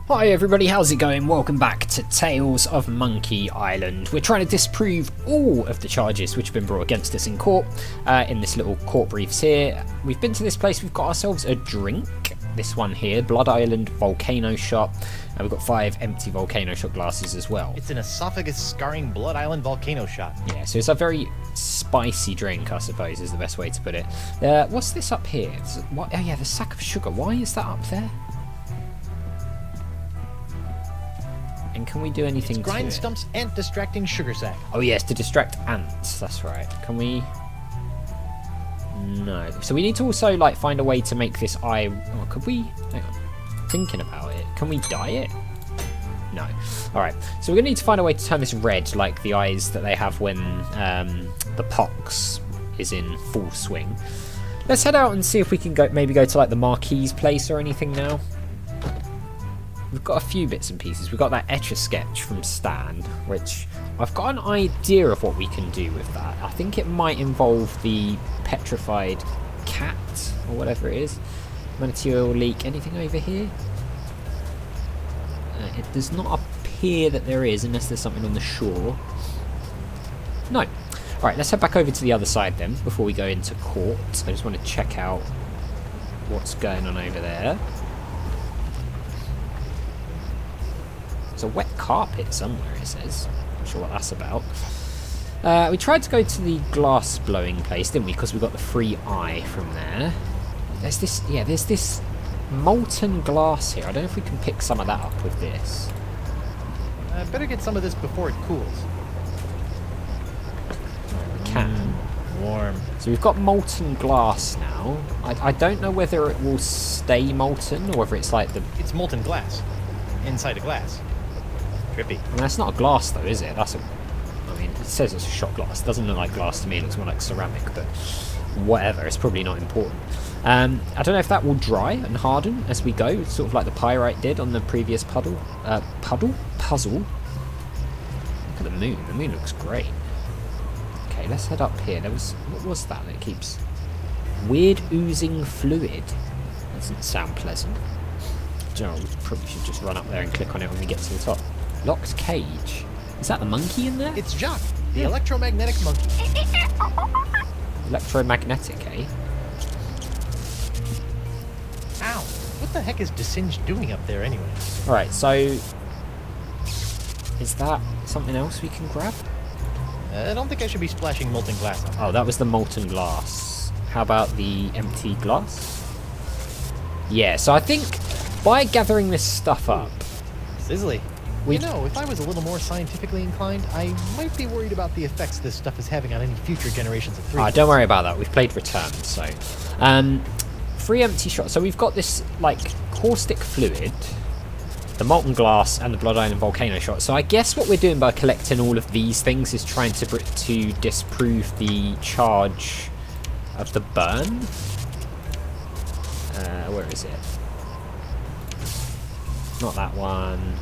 Hi everybody, how's it going? Welcome back to Tales of Monkey Island. We're trying to disprove all of the charges which have been brought against us in court, in this little court briefs here. We've been to this place, we've got ourselves a drink. This one here, Blood Island Volcano Shot. And we've got 5 empty volcano shot glasses as well. It's an esophagus scarring Blood Island volcano shot. Yeah, so it's a very spicy drink, I suppose, is the best way to put it. What's this up here? Oh yeah, the sack of sugar. Why is that up there? And can we do anything it's to grind it? stumps ant distracting sugar sack. Oh yes, to distract ants, that's right. Can we... No. So we need to also like find a way to make this eye... Oh, could we... Hang on. Thinking about it. Can we dye it? No. Alright, so we're going to need to find a way to turn this red like the eyes that they have when the pox is in full swing. Let's head out and see if we can maybe go to like the Marquis place or anything now. We've got a few bits and pieces. We've got that Etch-a-Sketch from Stan, which I've got an idea of what we can do with that. I think it might involve the petrified cat, or whatever it is. Manatee oil leak. Anything over here? It does not appear that there is, unless there's something on the shore. No. Alright, let's head back over to the other side then, before we go into court. I just want to check out what's going on over there. A wet carpet somewhere, it says. Not sure what that's about. We tried to go to the glass blowing place, didn't we? Because we got the free eye from there. There's this, yeah, there's this molten glass here. I don't know if we can pick some of that up with this. Better get some of this before it cools. We can. Warm. So we've got molten glass now. I don't know whether it will stay molten or whether it's like the... It's molten glass. Inside a glass. Trippy. I mean, that's not a glass though, is it? That's a... I mean, it says it's a shot glass. It doesn't look like glass to me. It looks more like ceramic, but whatever. It's probably not important. I don't know if that will dry and harden as we go, sort of like the pyrite did on the previous puzzle. Look at the moon. The moon looks great. Okay, let's head up here. There was... What was that that keeps... Weird oozing fluid. Doesn't sound pleasant. We probably should just run up there and click on it when we get to the top. Locked cage. Is that the monkey in there? It's Jacques, the electromagnetic monkey. Electromagnetic, eh? Ow! What the heck is Desinged doing up there anyway? Alright, so... Is that something else we can grab? I don't think I should be splashing molten glass on. Oh, that was the molten glass. How about the empty glass? Yeah, so I think by gathering this stuff up... Sizzly. You know, if I was a little more scientifically inclined, I might be worried about the effects this stuff is having on any future generations of 3D. Don't worry about that. We've played Return, so... 3 empty shots. So we've got this, like, caustic fluid, the molten glass, and the Blood Island volcano shot. So I guess what we're doing by collecting all of these things is trying to disprove the charge of the burn. Where is it? Not that one.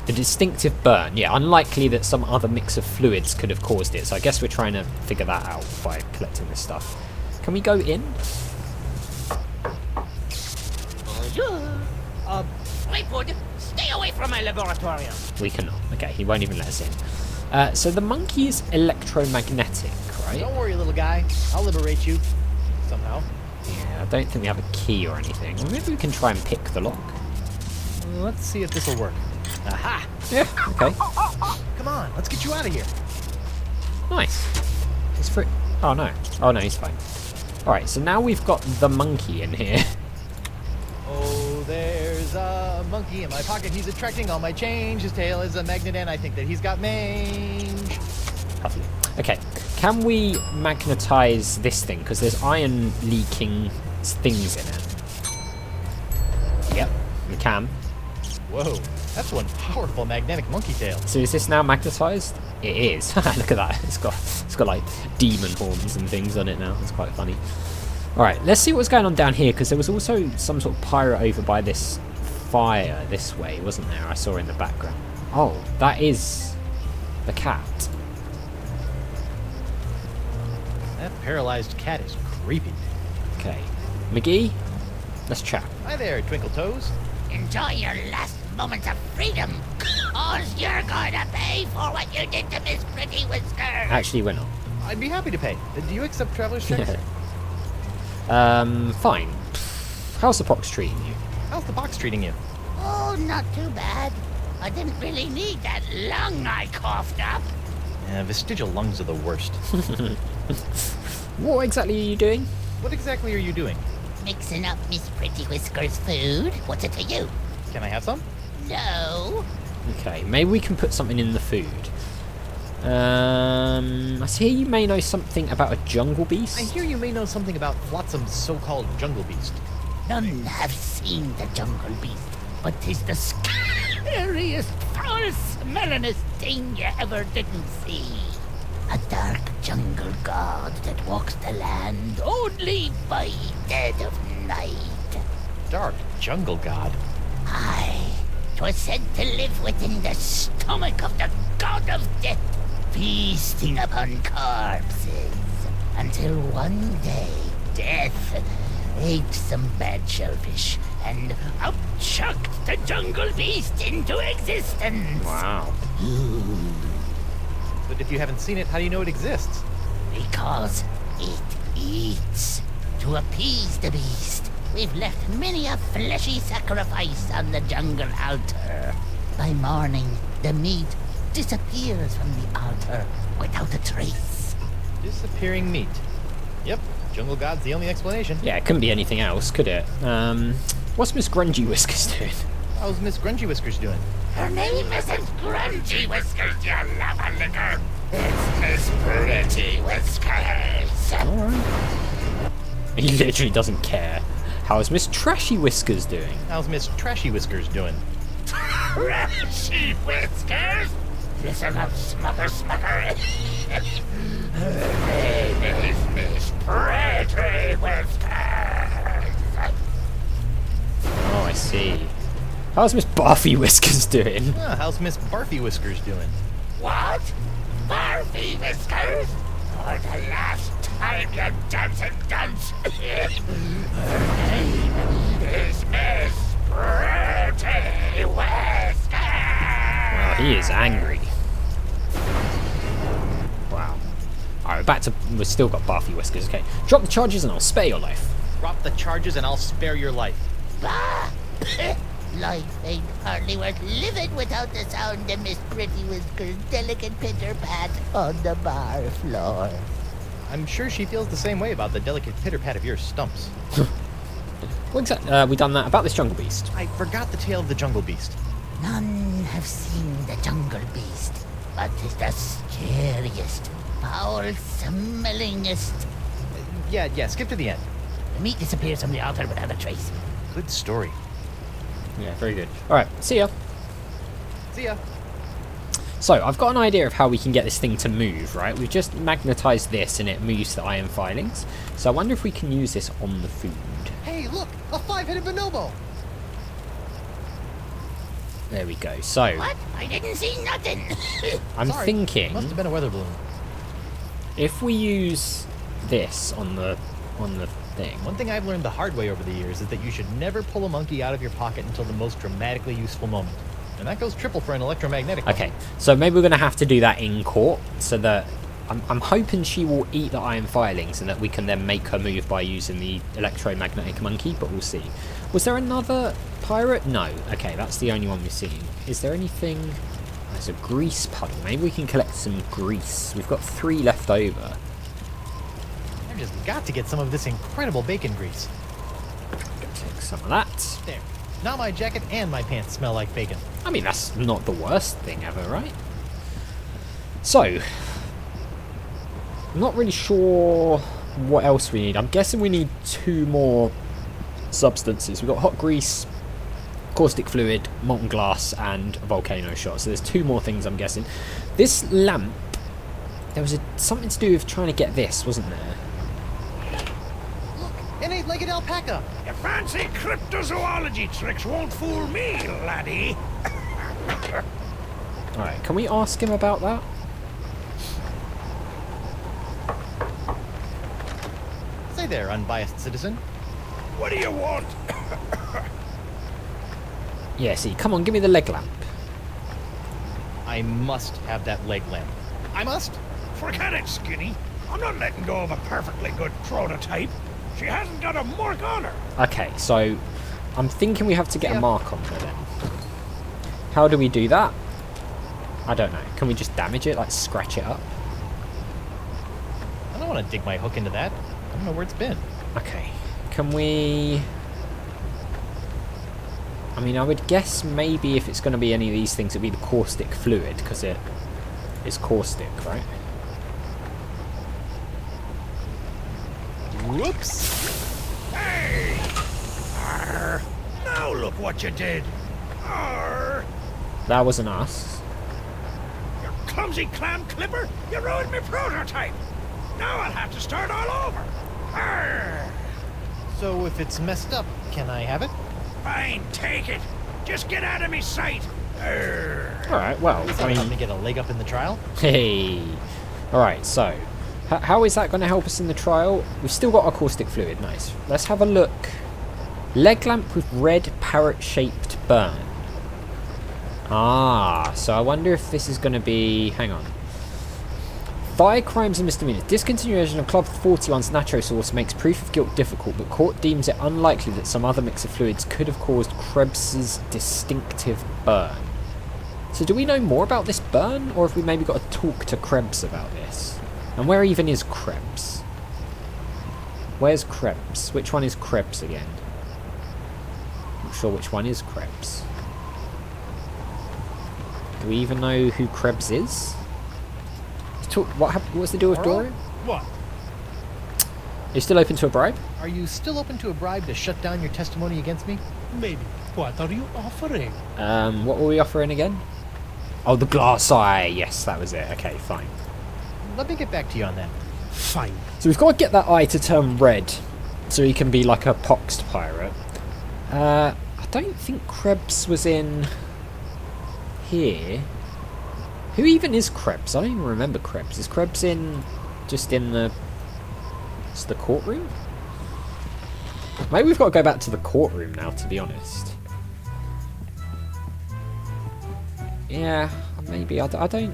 The distinctive burn. Yeah, unlikely that some other mix of fluids could have caused it. So I guess we're trying to figure that out by collecting this stuff. Can we go in? Playford, stay away from my laboratorium. We cannot. Okay, he won't even let us in. So the monkey is electromagnetic, right? Don't worry, little guy. I'll liberate you. Somehow. Yeah, I don't think we have a key or anything. Well, maybe we can try and pick the lock. Let's see if this will work. Aha! Yeah, okay. Come on, let's get you out of here. Nice. It's free. Oh, no. Oh, no, he's fine. Alright, so now we've got the monkey in here. Oh, there's a monkey in my pocket. He's attracting all my change. His tail is a magnet, and I think that he's got mange. Lovely. Okay, can we magnetize this thing? Because there's iron leaking things in it. Yep, we can. Whoa, that's one powerful magnetic monkey tail. So is this now magnetized? It is. Look at that. It's got like demon horns and things on it now. It's quite funny. Alright, let's see what's going on down here, because there was also some sort of pirate over by this fire this way, wasn't there? I saw in the background. Oh, that is the cat. That paralyzed cat is creepy. Okay. McGee, let's chat. Hi there, Twinkle Toes. Enjoy your last moments of freedom, cause you're gonna pay for what you did to Miss Pretty Whiskers. Actually, we're not. I'd be happy to pay. Do you accept traveler's checks? Fine. How's the box treating you? How's the box treating you? Oh, not too bad. I didn't really need that lung I coughed up. Yeah, vestigial lungs are the worst. What exactly are you doing? What exactly are you doing? Mixing up Miss Pretty Whiskers' food. What's it to you? Can I have some? No. Okay, maybe we can put something in the food. I see you may know something about a jungle beast. I hear you may know something about Flotsam's so-called jungle beast. None have seen the jungle beast, but 'tis the scariest, foul-smellingest thing you ever didn't see. A dark jungle god that walks the land only by dead of night. Dark jungle god? Aye, 'twas said to live within the stomach of the god of death, feasting upon corpses, until one day death ate some bad shellfish and upchucked the jungle beast into existence. Wow. But if you haven't seen it, how do you know it exists? Because it eats. To appease the beast, we've left many a fleshy sacrifice on the jungle altar. By morning, the meat disappears from the altar without a trace. Disappearing meat. Yep, jungle god's the only explanation. Yeah, it couldn't be anything else, could it? What's Miss Grungy Whiskers doing? How's Miss Grungy Whiskers doing? Her name isn't Grungy Whiskers, you lava licker. It's Miss Pretty Whiskers. Alright. He literally doesn't care. How's Miss Trashy Whiskers doing? How's Miss Trashy Whiskers doing? Trashy Whiskers? Listen up, Smugger. Her name is Miss Pretty Whiskers. Oh, I see. How's Miss Barfy Whiskers doing? Ah, how's Miss Barfy Whiskers doing? What? Barfy Whiskers? For the last time, you dancing dunce. Her name is Miss Pretty Whiskers. Well, he is angry. Wow. Alright, back to... We've still got Barfy Whiskers. Okay. Drop the charges and I'll spare your life. Drop the charges and I'll spare your life. Bah! Life ain't hardly worth living without the sound of Miss Pretty Whiskers' delicate pitter-pat on the bar floor. I'm sure she feels the same way about the delicate pitter-pat of your stumps. What exactly... we done that about this jungle beast. I forgot the tale of the jungle beast. None have seen the jungle beast, but it's the scariest, foul-smellingest. Yeah, skip to the end. The meat disappears from the altar without a trace. Good story. Yeah, very good. Alright, see ya. See ya. So, I've got an idea of how we can get this thing to move, right? We've just magnetised this and it moves the iron filings. So I wonder if we can use this on the food. Hey, look! A 5-headed bonobo! There we go. So, What? I didn't see nothing. I'm Sorry, thinking Must have been a weather balloon. if we use this on the thing. One thing I've learned the hard way over the years is that you should never pull a monkey out of your pocket until the most dramatically useful moment. And that goes triple for an electromagnetic one. Okay, so maybe we're going to have to do that in court so that I'm hoping she will eat the iron filings and that we can then make her move by using the electromagnetic monkey, but we'll see. Was there another pirate? No. Okay, that's the only one we've seen. Is there anything? There's a grease puddle. Maybe we can collect some grease. We've got 3 left over. I've just got to get some of this incredible bacon grease. Gonna take some of that. There. Now my jacket and my pants smell like bacon. I mean, that's not the worst thing ever, right? So, I'm not really sure what else we need. I'm guessing we need 2 more substances. We've got hot grease, caustic fluid, molten glass, and a volcano shot. So there's 2 more things, I'm guessing. This lamp, there was something to do with trying to get this, wasn't there? Look, an 8-legged alpaca! Your fancy cryptozoology tricks won't fool me, laddie. Alright, can we ask him about that? Say there, unbiased citizen. What do you want? Yeah, see, come on, give me the leg lamp. I must have that leg lamp. I must. Forget it, Skinny. I'm not letting go of a perfectly good prototype. She hasn't got a mark on her. Okay, so I'm thinking we have to get a mark on her then. How do we do that? I don't know. Can we just damage it, like scratch it up? I don't want to dig my hook into that. I don't know where it's been. Okay. Can we... I mean, I would guess maybe if it's going to be any of these things, it'd be the caustic fluid, because it is caustic, right? Whoops. Hey! Arr. Now look what you did. Arr. That wasn't us. You clumsy clam clipper. You ruined my prototype. Now I'll have to start all over. Arr. So if it's messed up, can I have it? Fine, take it. Just get out of me sight. Arr. Alright, well, Is I that helping mean... to get a leg up in the trial? Hey! Alright, so... How is that going to help us in the trial? We've still got our caustic fluid, nice. Let's have a look. Leg lamp with red parrot-shaped burn. Ah, so I wonder if this is going to be... Hang on. Fire crimes and misdemeanors. Discontinuation of Club 41's NACHO sauce makes proof of guilt difficult, but court deems it unlikely that some other mix of fluids could have caused Krebs's distinctive burn. So do we know more about this burn, or have we maybe got to talk to Krebs about this? And where even is Krebs? Where's Krebs? Which one is Krebs again? Not sure which one is Krebs. Do we even know who Krebs is? What's the deal with Dorian? What? Are you still open to a bribe? Are you still open to a bribe to shut down your testimony against me? Maybe. What are you offering? What were we offering again? Oh, the glass eye. Yes, that was it. Okay, fine. Let me get back to you on that. Fine. So we've got to get that eye to turn red so he can be like a poxed pirate. I don't think Krebs was in here. Who even is Krebs? I don't even remember Krebs. Is Krebs just in the courtroom? Maybe we've got to go back to the courtroom now, to be honest. Yeah, maybe. I don't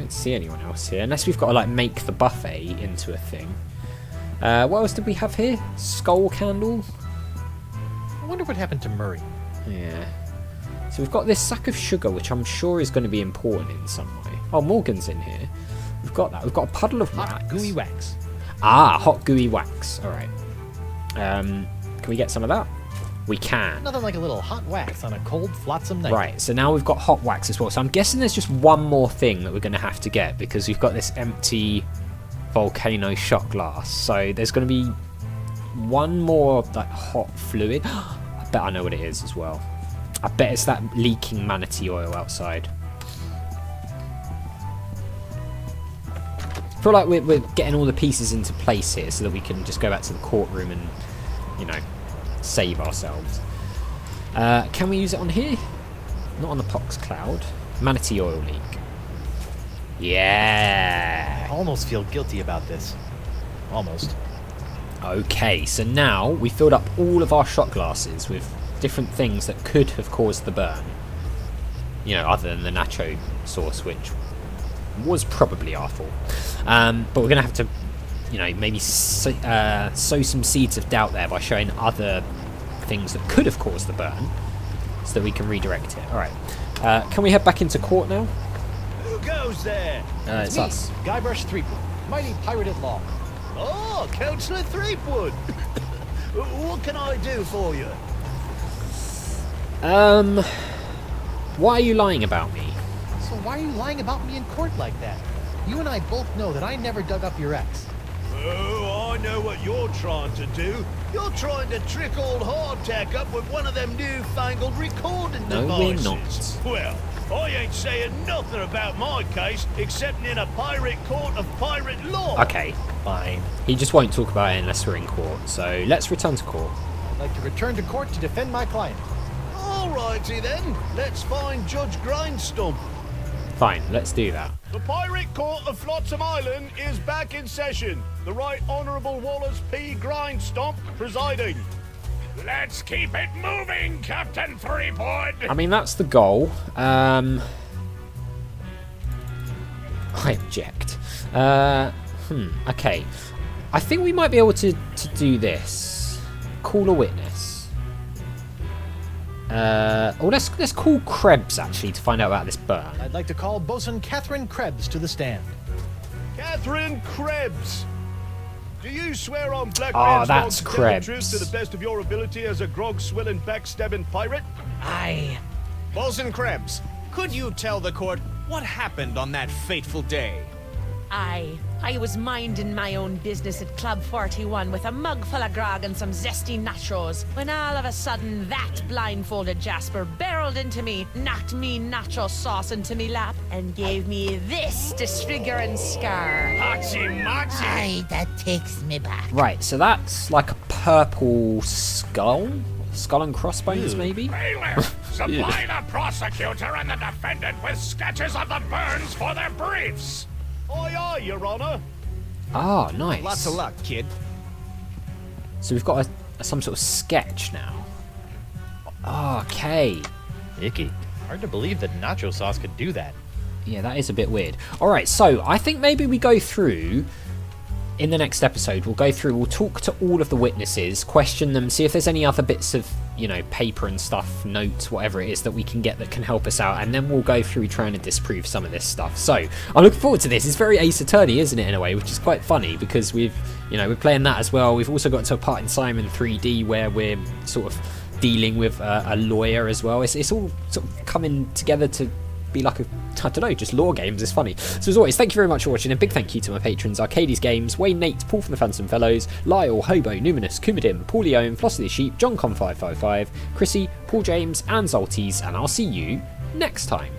see anyone else here, unless we've got to like make the buffet into a thing. What else did we have here? Skull candle. I wonder what happened to Murray. Yeah. So we've got this sack of sugar, which I'm sure is going to be important in some way. Oh, Morgan's in here. We've got that. We've got a puddle of wax. Hot gooey wax. Ah, hot gooey wax. All right. Can we get some of that? We can. Nothing like a little hot wax on a cold, flotsam night. Right, so now we've got hot wax as well. So I'm guessing there's just one more thing that we're going to have to get, because we've got this empty volcano shot glass. So there's going to be one more like hot fluid. I bet I know what it is as well. I bet it's that leaking manatee oil outside. I feel like we're getting all the pieces into place here so that we can just go back to the courtroom and, you know, save ourselves. Can we use it on here? Not on the pox cloud. Manatee oil leak. Yeah. I almost feel guilty about this. Almost. Okay, so now we filled up all of our shot glasses with different things that could have caused the burn. You know, other than the nacho sauce, which was probably our fault. But we're going to have to, you know, maybe sow some seeds of doubt there by showing other things that could have caused the burn so that we can redirect it. Alright. Can we head back into court now? Who goes there? It's me, us. Guybrush Threepwood, mighty pirate at law. Oh, Councillor Threepwood. What can I do for you? Why are you lying about me? So why are you lying about me in court like that? You and I both know that I never dug up your ex. Oh, I know what you're trying to do. You're trying to trick old Hardtack up with one of them newfangled recording No, we're devices. not. Well, I ain't saying nothing about my case, except in a pirate court of pirate law. Okay, Fine. he just won't talk about it unless we're in court, so let's return to court. I'd like to return to court to defend my client. Alrighty then, let's find Judge Grindstump. Fine, let's do that. The Pirate Court of Flotsam Island is back in session. The Right Honourable Wallace P. Grindstump presiding. Let's keep it moving, Captain Threepwood. I mean, that's the goal. I object. Okay. I think we might be able to do this. Call a witness. Let's call Krebs, actually, to find out about this burn. I'd like to call Bosun Catherine Krebs to the stand. Catherine Krebs! Do you swear on Black Ah, Man's that's log to tell the Krebs. truth to the best of your ability as a grog-swilling, backstabbing pirate? Aye. Bosun Krebs, could you tell the court what happened on that fateful day? I was minding my own business at Club 41 with a mug full of grog and some zesty nachos, when all of a sudden that blindfolded Jasper barreled into me, knocked me nacho sauce into me lap, and gave me this disfiguring scar. Hachi-machi. Aye, that takes me back. Right, so that's like a purple skull? Skull and crossbones, maybe? Bailiff, supply the prosecutor and the defendant with sketches of the burns for their briefs. Aye, aye, Your Honor. Ah, nice. Lots of luck, kid. So we've got some sort of sketch now. Okay. Icky. Hard to believe that nacho sauce could do that. Yeah, that is a bit weird. Alright, so I think maybe we go through, in the next episode, we'll talk to all of the witnesses, question them, see if there's any other bits of, you know, paper and stuff, notes, whatever it is that we can get that can help us out, and then we'll go through trying to disprove some of this stuff. So, I'm looking forward to this. It's very Ace Attorney, isn't it, in a way, which is quite funny, because we're playing that as well. We've also got to a part in Simon 3D where we're sort of dealing with a lawyer as well. It's all sort of coming together to be like I don't know, just law games. It's funny. So as always, thank you very much for watching, and big thank you to my patrons: Arcades Games, Wayne, Nate, Paul from the Phantom Fellows, Lyle, Hobo, Numinous, Kumadim, Paulio, Flossy the Sheep, JohnCon555, Chrissy, Paul James, and Zolties, and I'll see you next time.